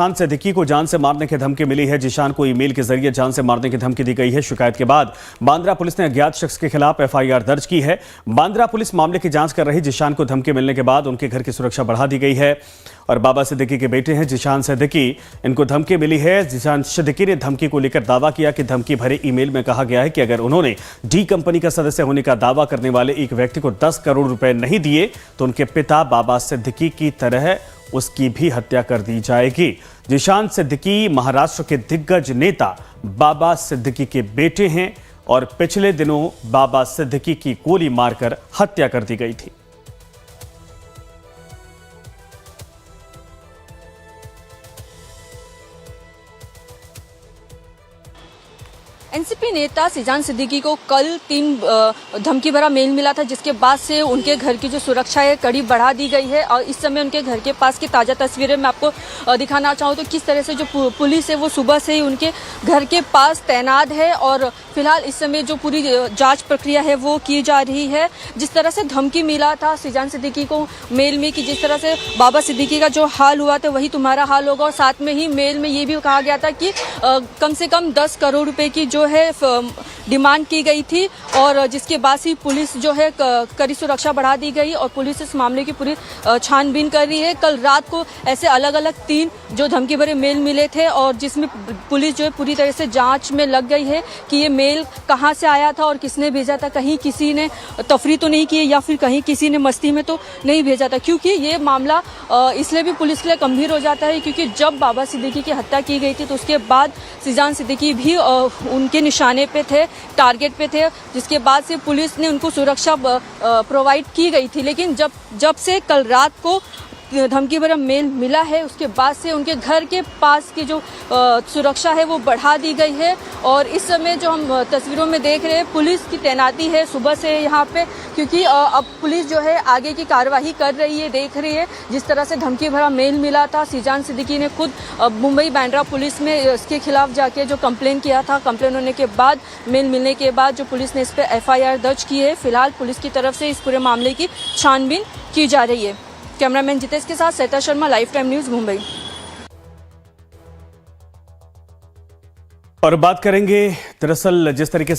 जिशान सिद्दीकी को जान से मारने की धमकी मिली है। जिशान को ईमेल के जरिए जान से मारने की धमकी दी गई है। शिकायत के बाद बांद्रा पुलिस ने अज्ञात शख्स के खिलाफ एफआईआर दर्ज की है। बांद्रा पुलिस मामले की जांच कर रही। जिशान को धमकी मिलने के बाद उनके घर की सुरक्षा बढ़ा दी गई है। और बाबा सिद्दीकी के बेटे हैं जिशान सिद्दीकी, इनको धमकी मिली है। जिशान सिद्दीकी ने धमकी को लेकर दावा किया कि धमकी भरे ईमेल में कहा गया है कि अगर उन्होंने डी कंपनी का सदस्य होने का दावा करने वाले एक व्यक्ति को 10 करोड़ रुपए नहीं दिए तो उनके पिता बाबा सिद्दीकी की तरह उसकी भी हत्या कर दी जाएगी। जिशान सिद्दीकी महाराष्ट्र के दिग्गज नेता बाबा सिद्दीकी के बेटे हैं और पिछले दिनों बाबा सिद्दीकी की गोली मारकर हत्या कर दी गई थी। एनसीपी नेता जिशान सिद्दीकी को कल 3 धमकी भरा मेल मिला था, जिसके बाद से उनके घर की जो सुरक्षा है कड़ी बढ़ा दी गई है। और इस समय उनके घर के पास की ताज़ा तस्वीरें मैं आपको दिखाना चाहूँ तो किस तरह से जो पुलिस है वो सुबह से ही उनके घर के पास तैनात है। और फिलहाल इस समय जो पूरी जांच प्रक्रिया है वो की जा रही है। जिस तरह से धमकी मिला था जिशान सिद्दीकी को मेल में कि जिस तरह से बाबा सिद्दीकी का जो हाल हुआ था वही तुम्हारा हाल होगा, और साथ में ही मेल में ये भी कहा गया था कि कम से कम 10 करोड़ रुपए की जो है डिमांड की गई थी। और जिसके बाद ही पुलिस जो है कड़ी सुरक्षा बढ़ा दी गई और पुलिस इस मामले की पूरी छानबीन कर रही है। कल रात को ऐसे अलग अलग 3 जो धमकी भरे मेल मिले थे और जिसमें पुलिस जो है पूरी तरह से जांच में लग गई है कि ये मेल कहां से आया था और किसने भेजा था। कहीं किसी ने तफरी तो नहीं की या फिर कहीं किसी ने मस्ती में तो नहीं भेजा था, क्योंकि ये मामला इसलिए भी पुलिस के लिए गंभीर हो जाता है क्योंकि जब बाबा सिद्दीकी की हत्या की गई थी तो उसके बाद जिशान सिद्दीकी भी उनके निशाने पे थे, टारगेट पे थे, जिसके बाद से पुलिस ने उनको सुरक्षा प्रोवाइड की गई थी। लेकिन जब से कल रात को धमकी भरा मेल मिला है उसके बाद से उनके घर के पास की जो सुरक्षा है वो बढ़ा दी गई है। और इस समय जो हम तस्वीरों में देख रहे हैं पुलिस की तैनाती है सुबह से यहाँ पे, क्योंकि अब पुलिस जो है आगे की कार्यवाही कर रही है, देख रही है। जिस तरह से धमकी भरा मेल मिला था, जिशान सिद्दीकी ने खुद मुंबई बांद्रा पुलिस में इसके खिलाफ जाके जो कंप्लेन किया था, कंप्लेन होने के बाद मेल मिलने के बाद जो पुलिस ने इस पर एफआईआर दर्ज की है। फिलहाल पुलिस की तरफ से इस पूरे मामले की छानबीन की जा रही है। कैमरामैन जितेश के साथ Sarita Sharma, live time news, Mumbai. और बात करेंगे दरअसल जिस तरीके से